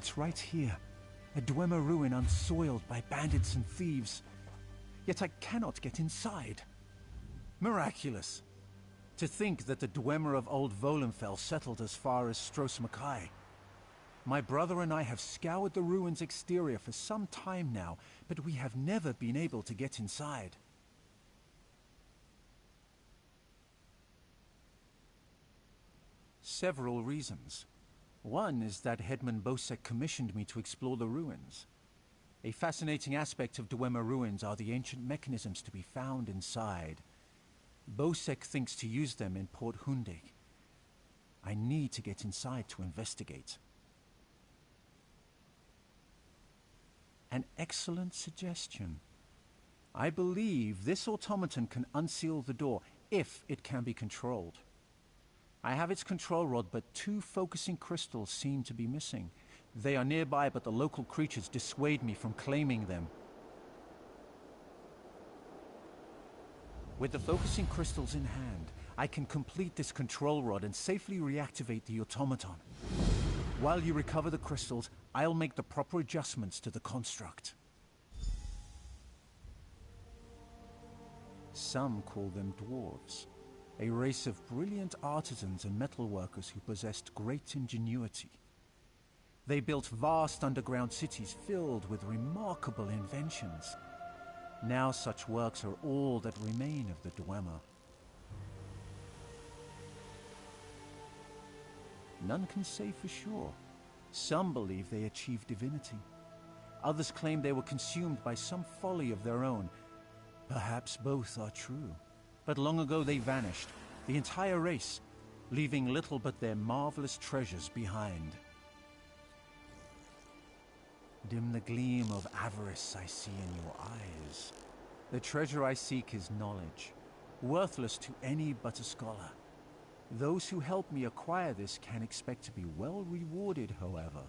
It's right here, a Dwemer ruin unsoiled by bandits and thieves. Yet I cannot get inside. Miraculous! To think that the Dwemer of Old Volenfell settled as far as Stros M'Kai. My brother and I have scoured the ruin's exterior for some time now, but we have never been able to get inside. Several reasons. One is that Headman Bosek commissioned me to explore the ruins. A fascinating aspect of Dwemer ruins are the ancient mechanisms to be found inside. Bosek thinks to use them in Port Hundig. I need to get inside to investigate. An excellent suggestion. I believe this automaton can unseal the door if it can be controlled. I have its control rod, but 2 focusing crystals seem to be missing. They are nearby, but the local creatures dissuade me from claiming them. With the focusing crystals in hand, I can complete this control rod and safely reactivate the automaton. While you recover the crystals, I'll make the proper adjustments to the construct. Some call them dwarves, a race of brilliant artisans and metalworkers who possessed great ingenuity. They built vast underground cities filled with remarkable inventions. Now such works are all that remain of the Dwemer. None can say for sure. Some believe they achieved divinity. Others claim they were consumed by some folly of their own. Perhaps both are true. But long ago they vanished, the entire race, leaving little but their marvelous treasures behind. Dim the gleam of avarice I see in your eyes. The treasure I seek is knowledge, worthless to any but a scholar. Those who help me acquire this can expect to be well rewarded, however.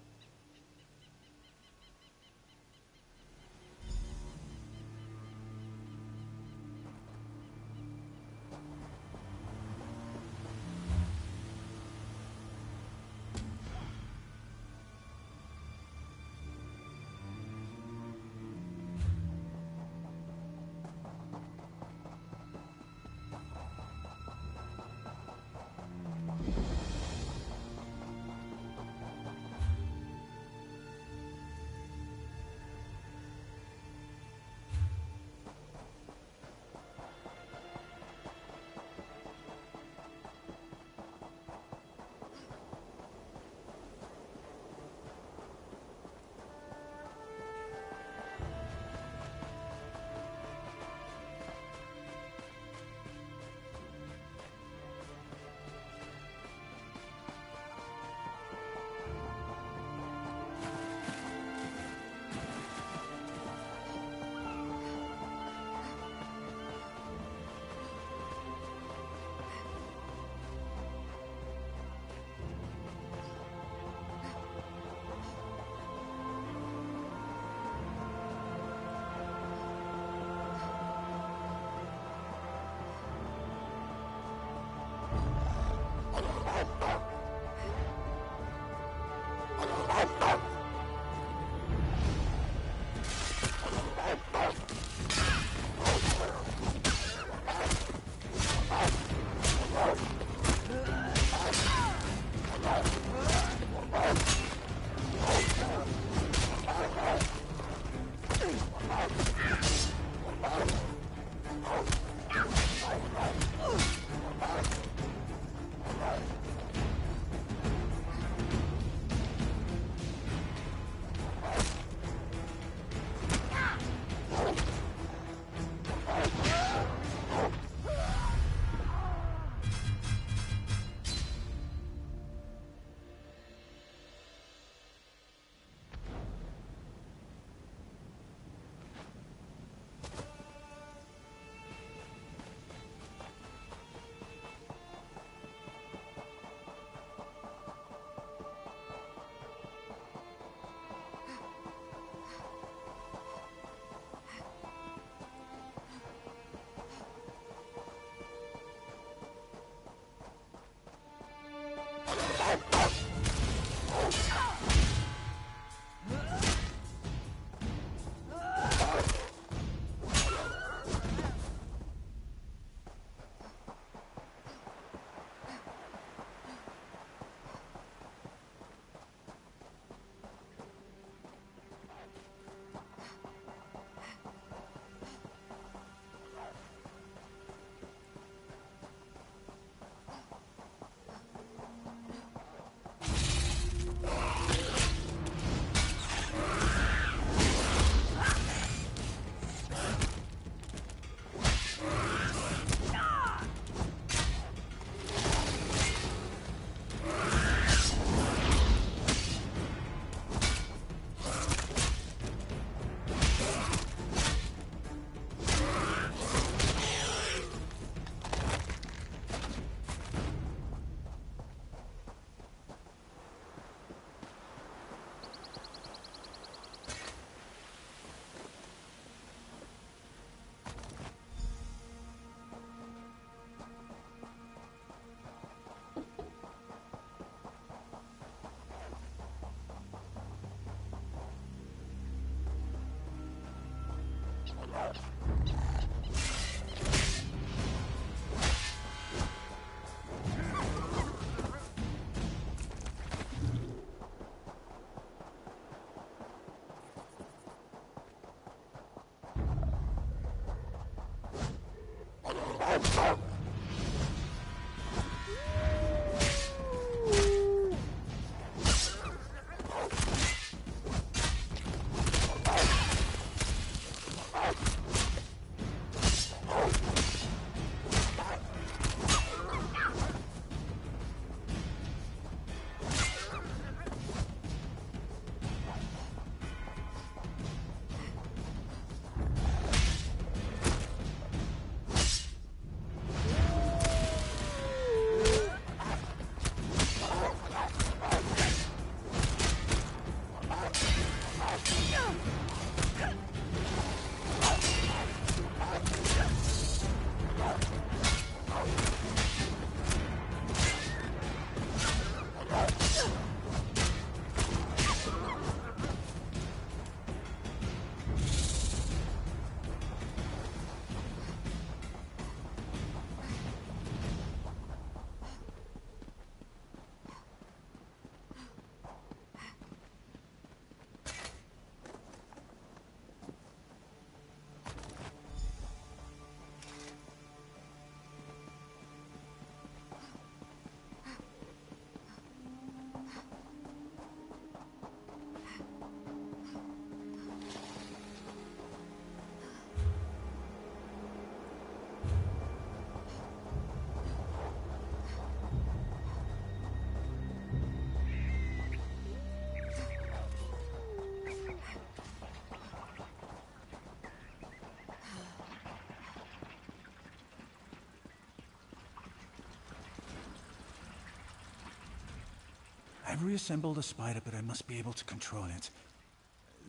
I've reassembled a spider, but I must be able to control it.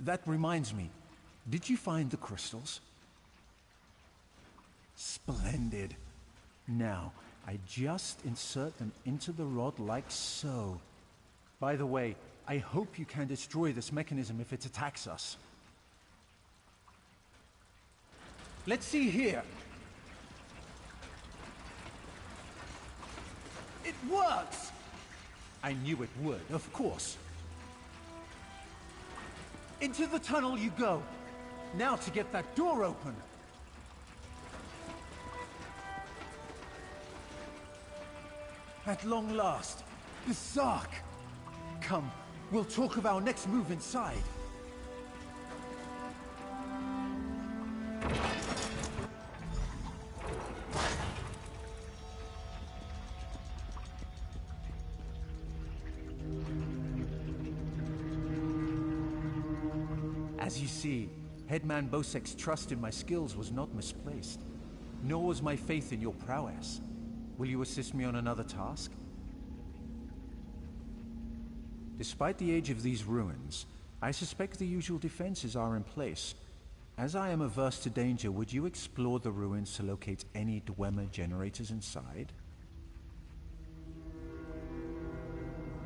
That reminds me, did you find the crystals? Splendid. Now, I just insert them into the rod like so. By the way, I hope you can destroy this mechanism if it attacks us. Let's see here. It works! I knew it would, of course. Into the tunnel you go. Now to get that door open. At long last, the Zark. Come, we'll talk of our next move inside. As you see, Headman Bosek's trust in my skills was not misplaced, nor was my faith in your prowess. Will you assist me on another task? Despite the age of these ruins, I suspect the usual defenses are in place. As I am averse to danger, would you explore the ruins to locate any Dwemer generators inside?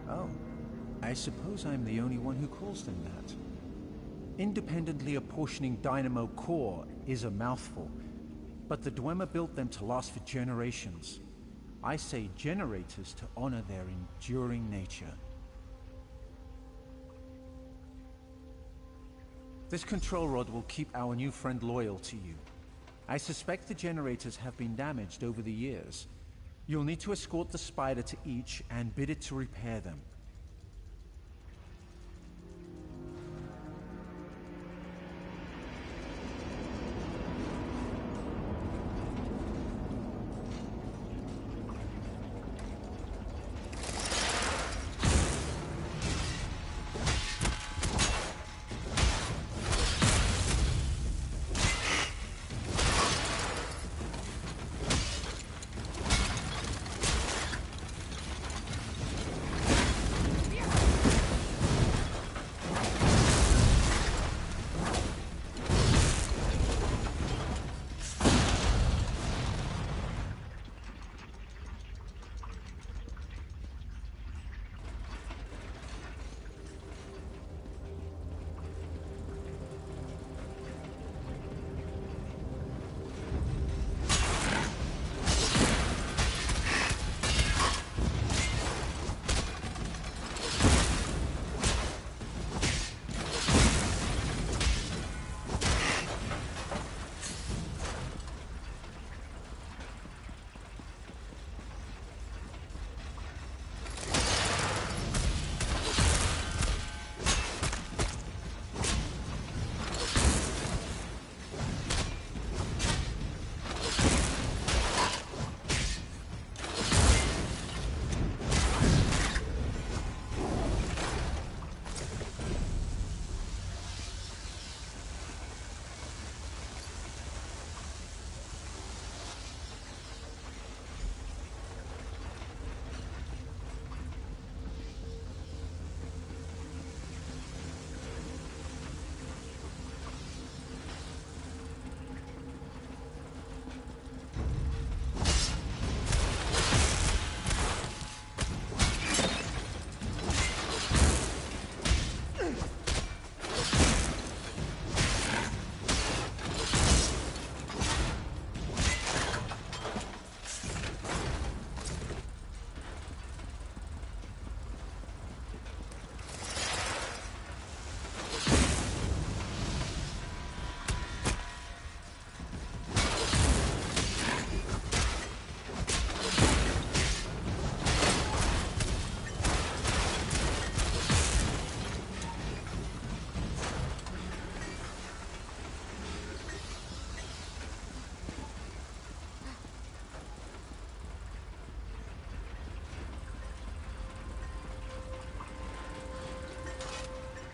Oh, I suppose I'm the only one who calls them that. Independently apportioning Dynamo Core is a mouthful, but the Dwemer built them to last for generations. I say generators to honor their enduring nature. This control rod will keep our new friend loyal to you. I suspect the generators have been damaged over the years. You'll need to escort the spider to each and bid it to repair them.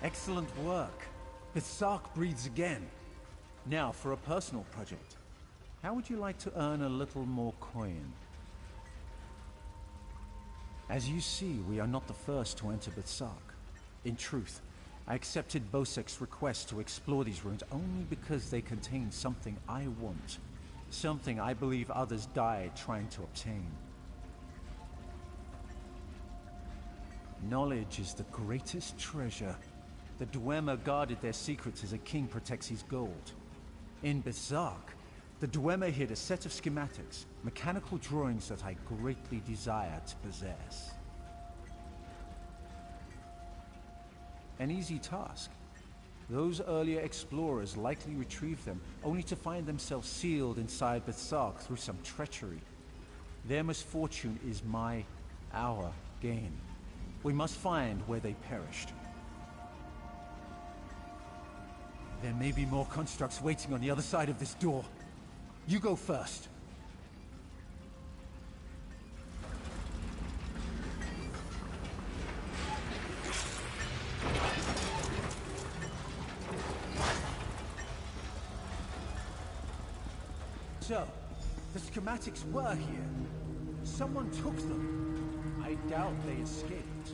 Excellent work. Bith'Sark breathes again. Now for a personal project. How would you like to earn a little more coin? As you see, we are not the first to enter Bith'Sark. In truth, I accepted Bosek's request to explore these ruins only because they contain something I want. Something I believe others died trying to obtain. Knowledge is the greatest treasure. The Dwemer guarded their secrets as a king protects his gold. In Bith'Sark, the Dwemer hid a set of schematics, mechanical drawings that I greatly desire to possess. An easy task. Those earlier explorers likely retrieved them, only to find themselves sealed inside Bith'Sark through some treachery. Their misfortune is our gain. We must find where they perished. There may be more constructs waiting on the other side of this door. You go first. So, the schematics were here. Someone took them. I doubt they escaped.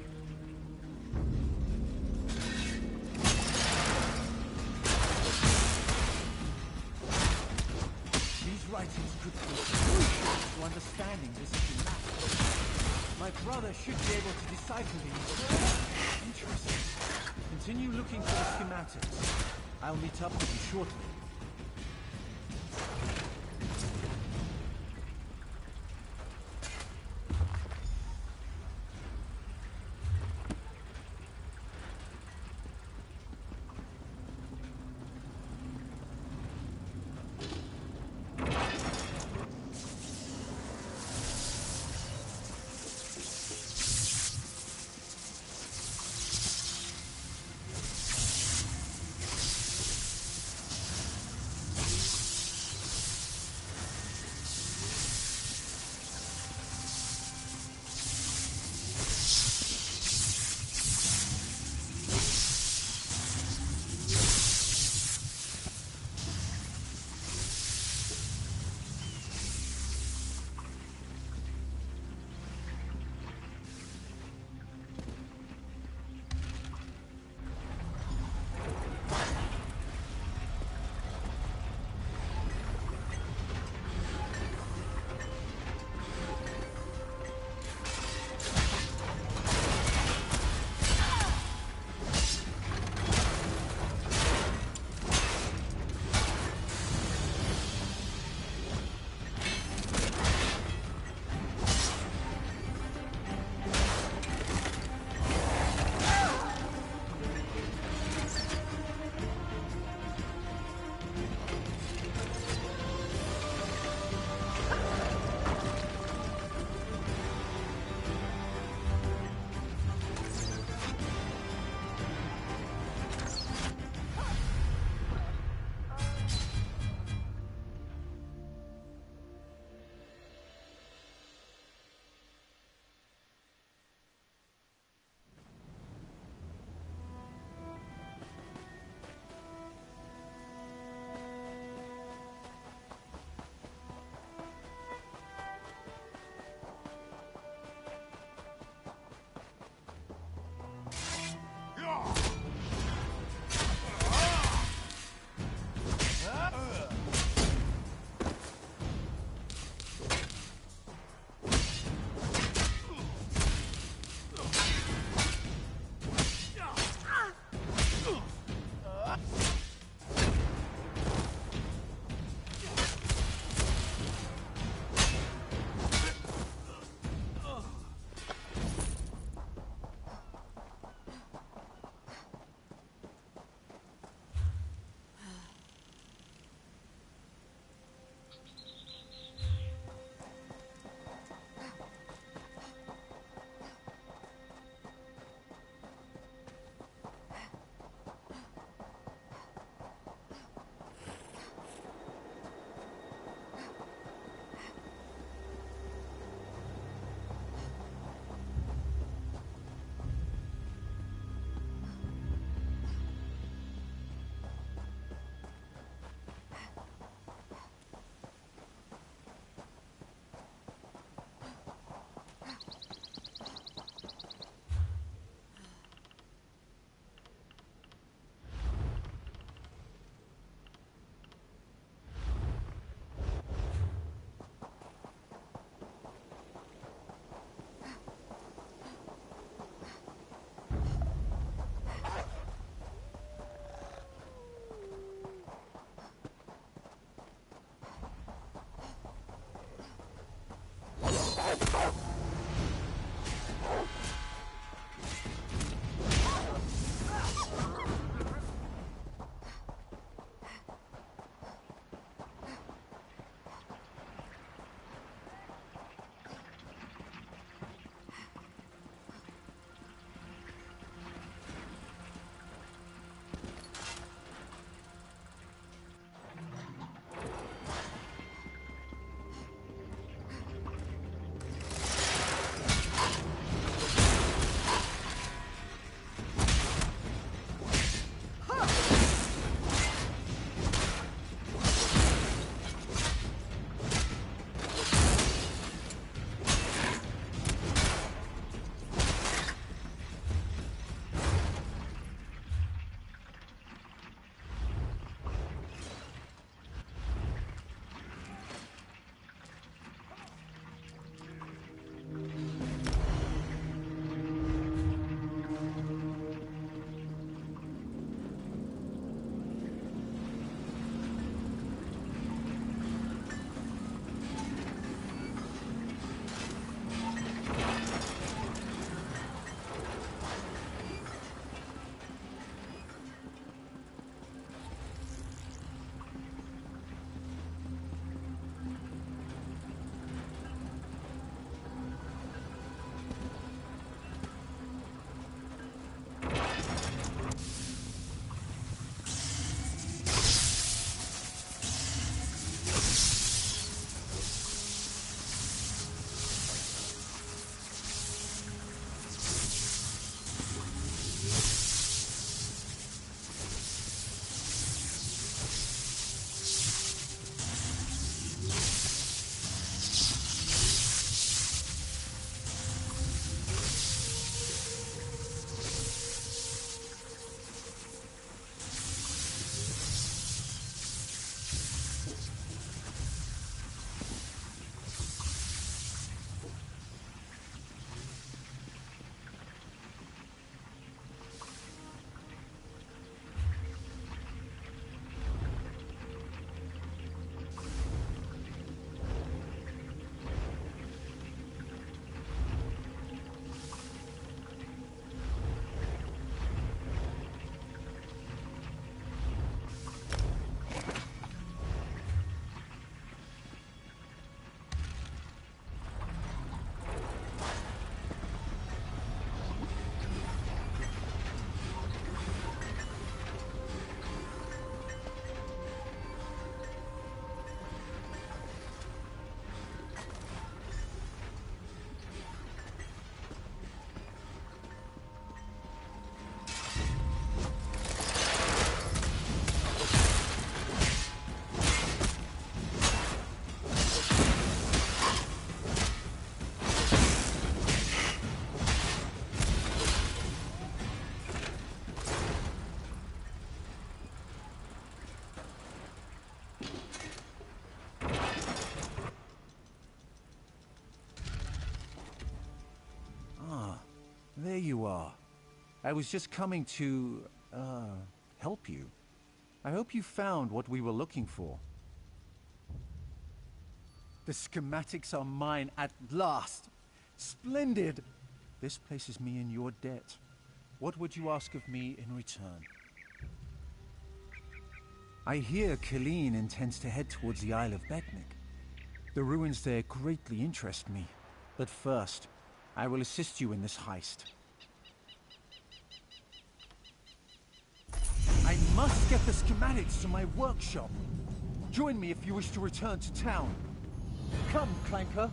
These writings could be crucial to understanding this schematic. My brother should be able to decipher these. Interesting. Continue looking for the schematics. I'll meet up with you shortly. you are. I was just coming to, help you. I hope you found what we were looking for. The schematics are mine at last. Splendid! This places me in your debt. What would you ask of me in return? I hear Killeen intends to head towards the Isle of Betnik. The ruins there greatly interest me. But first, I will assist you in this heist. I must get the schematics to my workshop. Join me if you wish to return to town. Come, Clanker.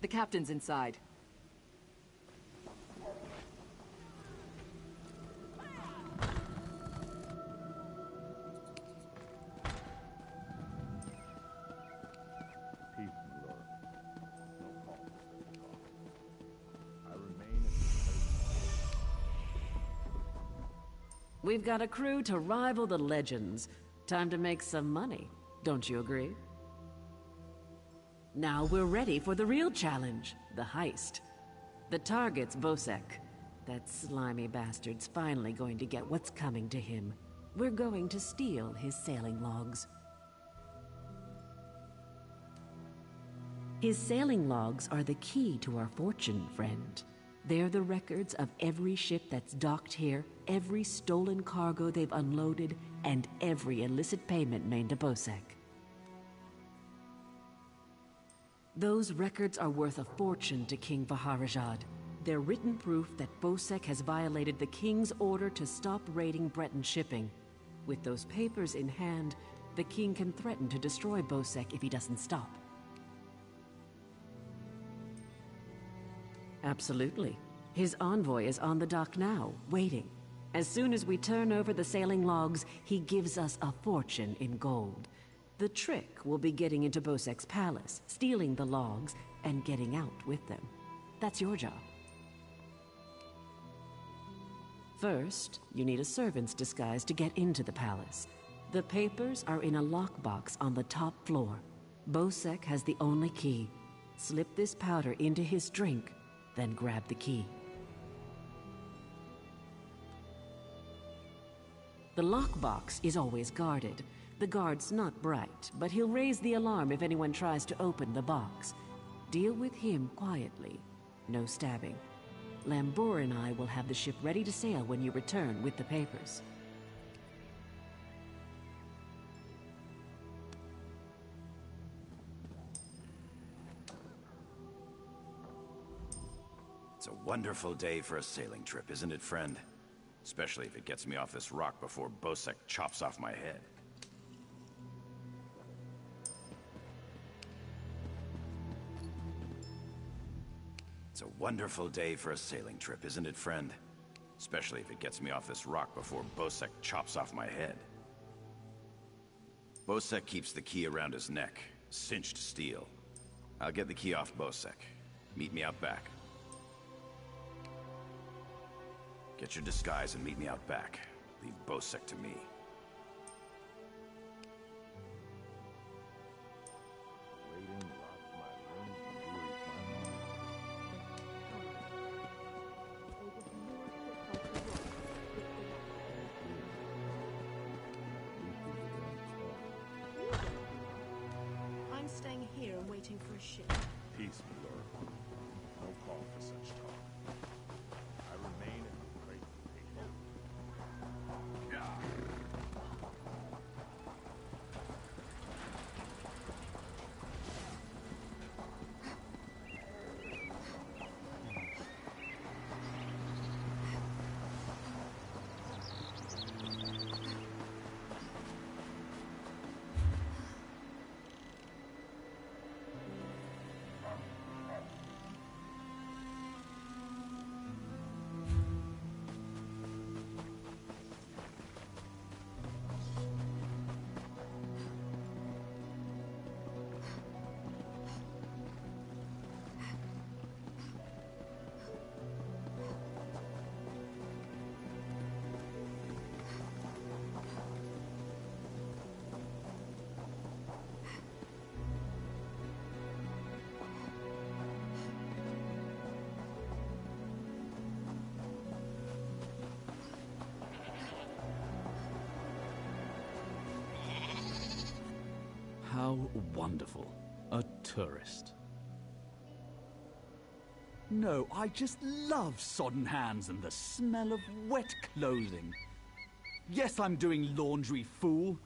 The captain's inside. Peace, my lord. No call for such talk. I remain at this place. We've got a crew to rival the legends. Time to make some money, don't you agree? Now we're ready for the real challenge, the heist. The target's Bosek. That slimy bastard's finally going to get what's coming to him. We're going to steal his sailing logs. His sailing logs are the key to our fortune, friend. They're the records of every ship that's docked here, every stolen cargo they've unloaded, and every illicit payment made to Bosek. Those records are worth a fortune to King Vaharajad. They're written proof that Bosek has violated the king's order to stop raiding Breton shipping. With those papers in hand, the king can threaten to destroy Bosek if he doesn't stop. Absolutely. His envoy is on the dock now, waiting. As soon as we turn over the sailing logs, he gives us a fortune in gold. The trick will be getting into Bosek's palace, stealing the logs, and getting out with them. That's your job. First, you need a servant's disguise to get into the palace. The papers are in a lockbox on the top floor. Bosek has the only key. Slip this powder into his drink, then grab the key. The lockbox is always guarded. The guard's not bright, but he'll raise the alarm if anyone tries to open the box. Deal with him quietly. No stabbing. Lambor and I will have the ship ready to sail when you return with the papers. It's a wonderful day for a sailing trip, isn't it, friend? Especially if it gets me off this rock before Bosek chops off my head. It's a wonderful day for a sailing trip, isn't it, friend? Especially if it gets me off this rock before Bosek chops off my head. Bosek keeps the key around his neck, cinched steel. I'll get the key off Bosek. Meet me out back. Get your disguise and meet me out back. Leave Bosek to me. Waiting locked my room and wearied my mind. I'm staying here and waiting for a ship. Peace, my lord. No call for such talk. I remain at the great people. Wonderful. A tourist. No, I just love sodden hands and the smell of wet clothing. Yes, I'm doing laundry, fool.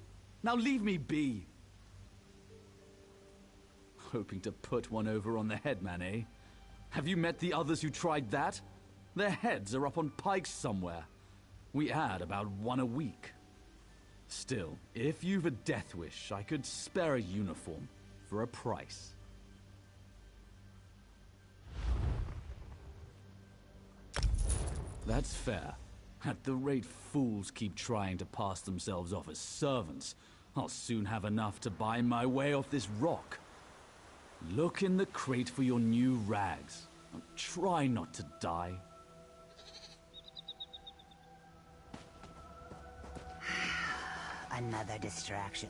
Now leave me be. Hoping to put one over on the headman, eh? Have you met the others who tried that? Their heads are up on pikes somewhere. We add about one a week. Still, if you've a death wish, I could spare a uniform for a price. That's fair. At the rate fools keep trying to pass themselves off as servants, I'll soon have enough to buy my way off this rock. Look in the crate for your new rags. Try not to die. Another distraction.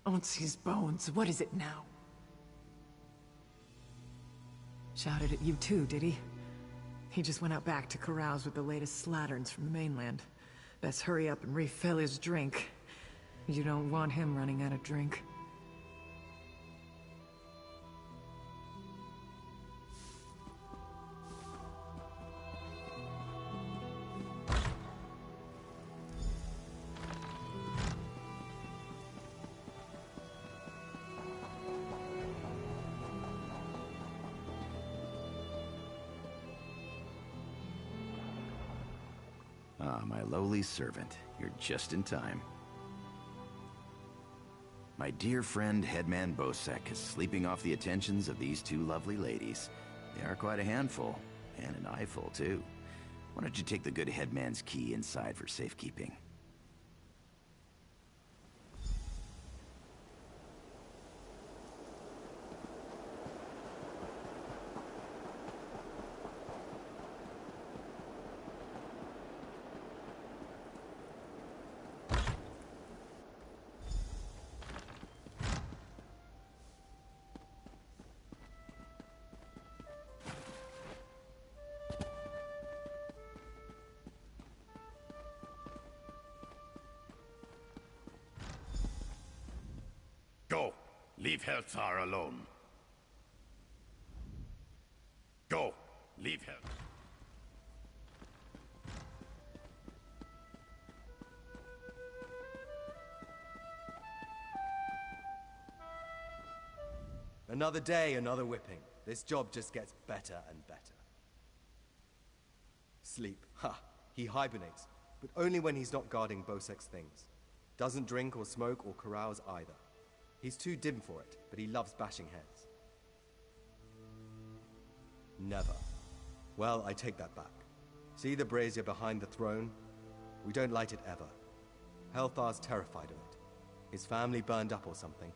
Onsi's bones, what is it now? Shouted at you too, did he? He just went out back to carouse with the latest slatterns from the mainland. Best hurry up and refill his drink. You don't want him running out of drink. Ah, my lowly servant. You're just in time. My dear friend, Headman Bosek, is sleeping off the attentions of these two lovely ladies. They are quite a handful, and an eyeful, too. Why don't you take the good Headman's key inside for safekeeping? Go! Leave Helzar alone. Go! Leave him. Another day, another whipping. This job just gets better and better. Sleep. Ha! He hibernates, but only when he's not guarding Bosek's things. Doesn't drink or smoke or carouse either. He's too dim for it, but he loves bashing heads. Never. Well, I take that back. See the brazier behind the throne? We don't light it ever. Helthar's terrified of it. His family burned up or something.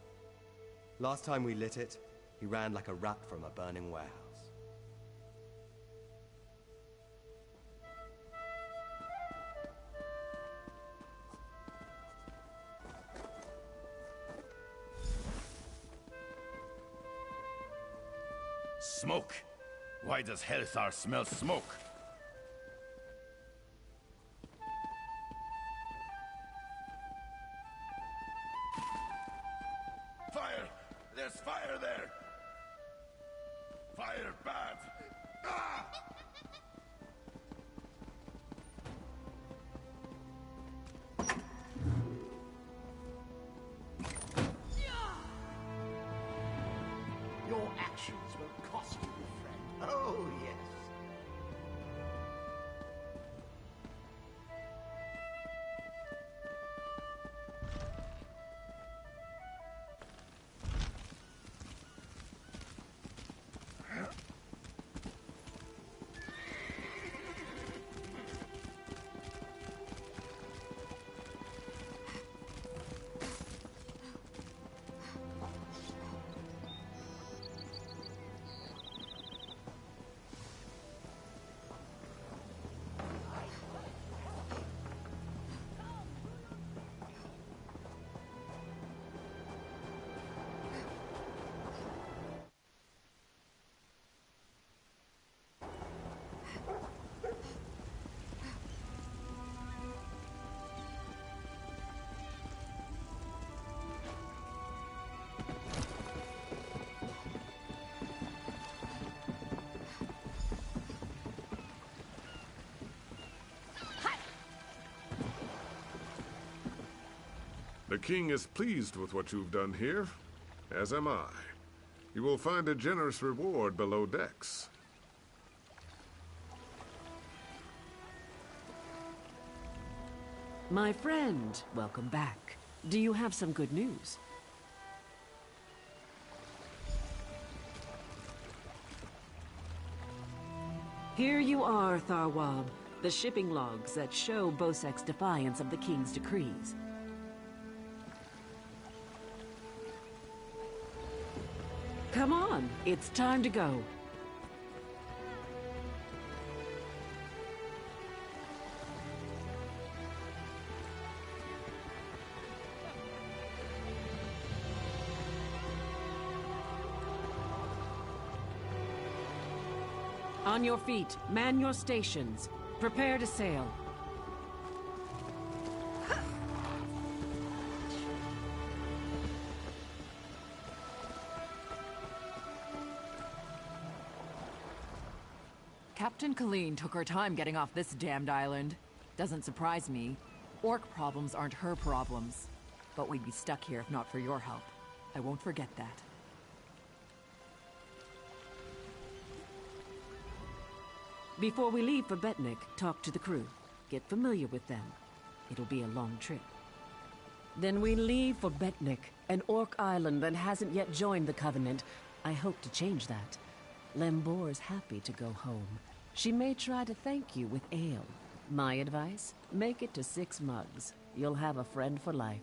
Last time we lit it, he ran like a rat from a burning warehouse. Smoke! Why does Helzar smell smoke? Fire! There's fire there! Fire bad! Ah! The king is pleased with what you've done here, as am I. You will find a generous reward below decks. My friend, welcome back. Do you have some good news? Here you are, Tharwab. The shipping logs that show Bosek's defiance of the king's decrees. Come on, it's time to go. On your feet, man your stations. Prepare to sail. Captain Colleen took her time getting off this damned island. Doesn't surprise me. Orc problems aren't her problems. But we'd be stuck here if not for your help. I won't forget that. Before we leave for Betnik, talk to the crew. Get familiar with them. It'll be a long trip. Then we leave for Betnik, an orc island that hasn't yet joined the Covenant. I hope to change that. Lembor's happy to go home. She may try to thank you with ale. My advice? Make it to 6 mugs. You'll have a friend for life.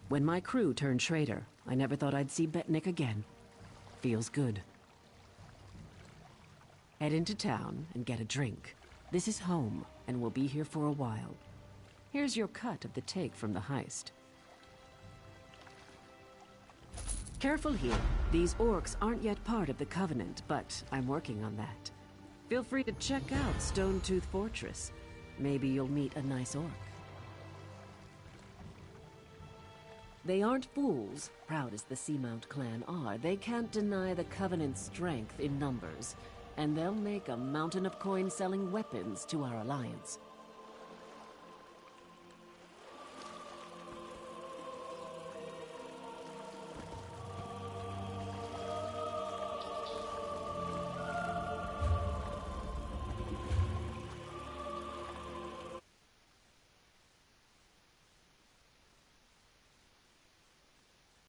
When my crew turned traitor, I never thought I'd see Betnik again. Feels good. Head into town and get a drink. This is home, and we'll be here for a while. Here's your cut of the take from the heist. Careful here. These orcs aren't yet part of the Covenant, but I'm working on that. Feel free to check out Stonetooth Fortress. Maybe you'll meet a nice orc. They aren't fools, proud as the Seamount clan are. They can't deny the Covenant's strength in numbers, and they'll make a mountain of coin-selling weapons to our alliance.